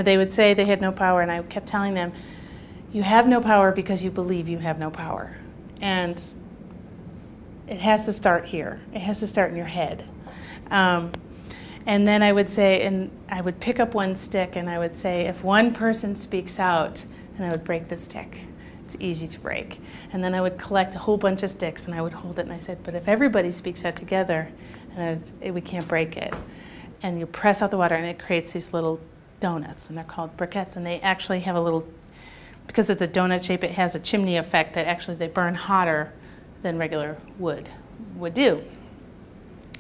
they would say they had no power, and I kept telling them, you have no power because you believe you have no power. And it has to start here. It has to start in your head. And then I would say, and I would pick up one stick and I would say, if one person speaks out, and I would break the stick. It's easy to break. And then I would collect a whole bunch of sticks and I would hold it, and I said, but if everybody speaks out together, we can't break it. And you press out the water and it creates these little donuts, and they're called briquettes, and they actually have a little, because it's a donut shape, it has a chimney effect that actually they burn hotter than regular wood would do,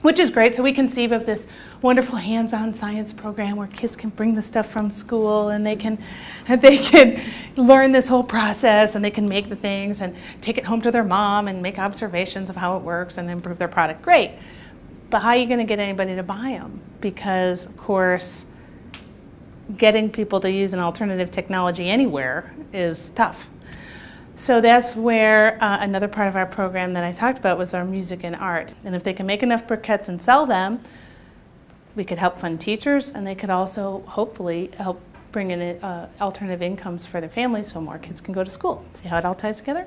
which is great. So we conceive of this wonderful hands-on science program where kids can bring the stuff from school, and they can learn this whole process, and they can make the things and take it home to their mom and make observations of how it works and improve their product. Great. But how are you going to get anybody to buy them? Because, of course, getting people to use an alternative technology anywhere is tough. So that's where another part of our program that I talked about was our music and art. And if they can make enough briquettes and sell them, we could help fund teachers, and they could also hopefully help bring in alternative incomes for their families so more kids can go to school. See how it all ties together?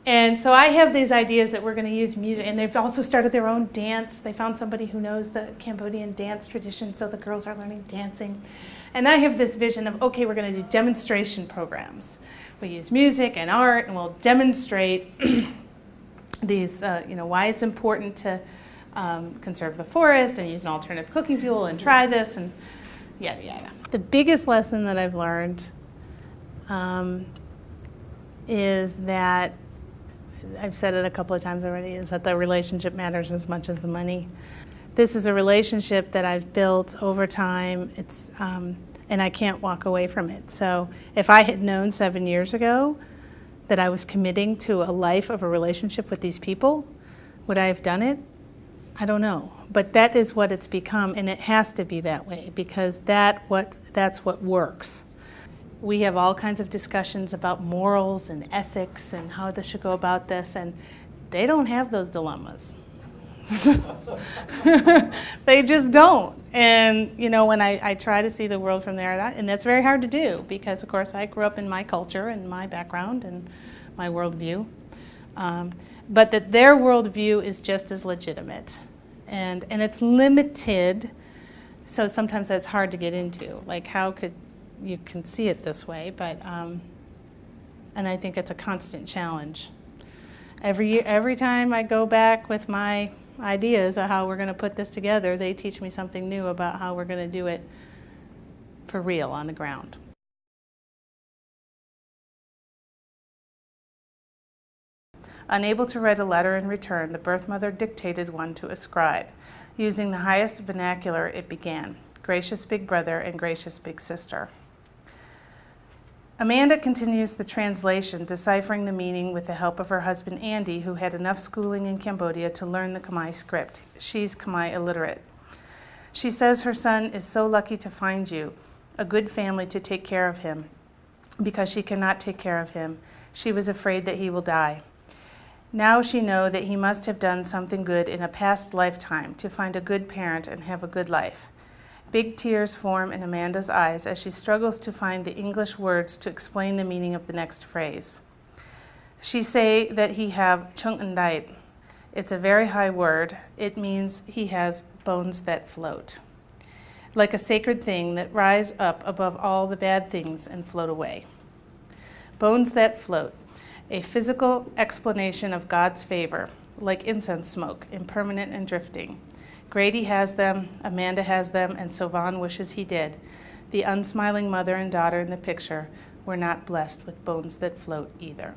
And so I have these ideas that we're going to use music, and they've also started their own dance. They found somebody who knows the Cambodian dance tradition, so the girls are learning dancing. And I have this vision of, okay, we're going to do demonstration programs. We use music and art, and we'll demonstrate these, why it's important to conserve the forest and use an alternative cooking fuel and try this and yada, yada. The biggest lesson that I've learned is that, I've said it a couple of times already, is that the relationship matters as much as the money. This is a relationship that I've built over time. It's, and I can't walk away from it. So if I had known 7 years ago that I was committing to a life of a relationship with these people, would I have done it? I don't know. But that is what it's become, and it has to be that way, because that's what works. We have all kinds of discussions about morals and ethics and how this should go about this, and they don't have those dilemmas. They just don't. And when I try to see the world from there, and that's very hard to do, because of course I grew up in my culture and my background and my worldview, but that their worldview is just as legitimate, and it's limited, so sometimes that's hard to get into. Like, how could you can see it this way, but and I think it's a constant challenge. Every time I go back with my ideas of how we're going to put this together, they teach me something new about how we're going to do it for real on the ground. Unable to write a letter in return, the birth mother dictated one to a scribe. Using the highest vernacular, it began, "Gracious big brother and gracious big sister." Amanda continues the translation, deciphering the meaning with the help of her husband Andy, who had enough schooling in Cambodia to learn the Khmer script. She's Khmer illiterate. She says her son is so lucky to find you, a good family to take care of him. Because she cannot take care of him, she was afraid that he will die. Now she knows that he must have done something good in a past lifetime to find a good parent and have a good life. Big tears form in Amanda's eyes as she struggles to find the English words to explain the meaning of the next phrase. She say that he have chung ndait. It's a very high word. It means he has bones that float, like a sacred thing that rise up above all the bad things and float away. Bones that float, a physical explanation of God's favor, like incense smoke, impermanent and drifting. Grady has them, Amanda has them, and Sylvan wishes he did. The unsmiling mother and daughter in the picture were not blessed with bones that float either.